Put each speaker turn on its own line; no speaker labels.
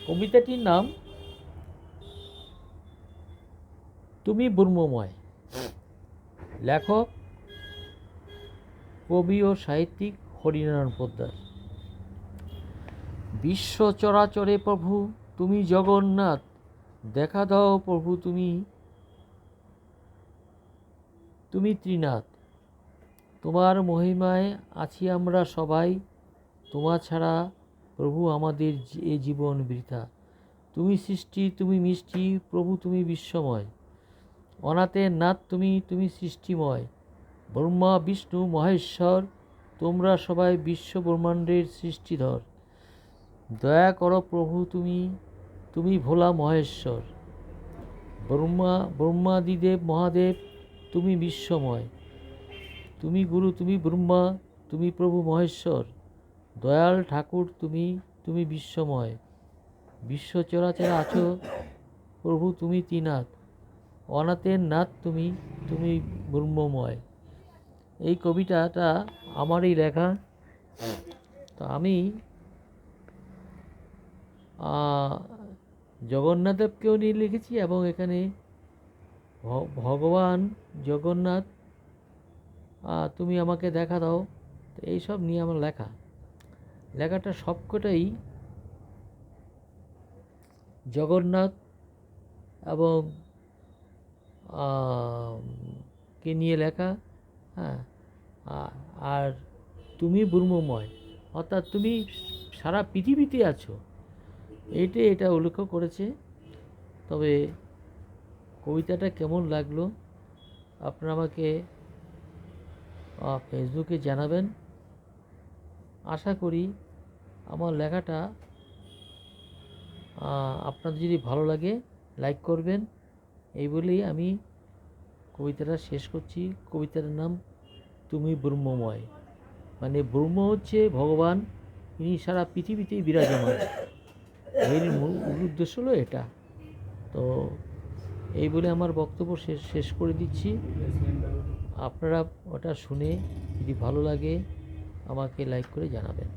কবিতাটির নাম তুমি ব্রহ্মময়। লেখক কবি ও সাহিত্যিক হরিনারায়ণ পোদ্দার। বিশ্ব চরাচরে প্রভু তুমি জগন্নাথ, দেখা দাও প্রভু তুমি ত্রিনাথ। তোমার মহিমায় আছি আমরা সবাই, তোমা ছাড়া প্রভু আমাদের এ জীবন বৃথা। তুমি সৃষ্টি, তুমি মিষ্টি, প্রভু তুমি বিশ্বময়। অনাথের নাথ তুমি সৃষ্টিময়। ব্রহ্মা বিষ্ণু মহেশ্বর, তোমরা সবাই বিশ্ব ব্রহ্মাণ্ডের সৃষ্টিধর। দয়া করো প্রভু তুমি ভোলা মহেশ্বর। ব্রহ্মাদিদেব মহাদেব তুমি বিশ্বময়। তুমি গুরু, তুমি ব্রহ্মা, তুমি প্রভু মহেশ্বর। দয়াল ঠাকুর তুমি বিশ্বময়। বিশ্ব চরাচরে আছো প্রভু তুমি ত্রিনাথ। অনাথের নাথ তুমি ব্রহ্মময়। এই কবিতাটা আমারই লেখা। তো আমি জগন্নাথদেবকেও নিয়ে লিখেছি এবং এখানে ভগবান জগন্নাথ তুমি আমাকে দেখা দাও, তো এইসব নিয়ে আমার লেখাটা সবকটাই জগন্নাথ এবং কে নিয়ে লেখা। হ্যাঁ, আর তুমি ব্রহ্মময়, অর্থাৎ তুমি সারা পৃথিবীতে আছো, এটা উল্লেখ করেছে। তবে কবিতাটা কেমন লাগলো আপনারা আমাকে ফেসবুকে জানাবেন। আশা করি আমার লেখাটা আপনাদের যদি ভালো লাগে লাইক করবেন। এই বলেই আমি কবিতাটা শেষ করছি। কবিতার নাম তুমি ব্রহ্মময়, মানে ব্রহ্ম হচ্ছে ভগবান, ইনি সারা পৃথিবীতেই বিরাজমান। এর মূল উদ্দেশ্য হলো এটা। তো এই বলে আমার বক্তব্য শেষ করে দিচ্ছি। আপনারা ওটা শুনে যদি ভালো লাগে আমাকে লাইক করে জানাবেন।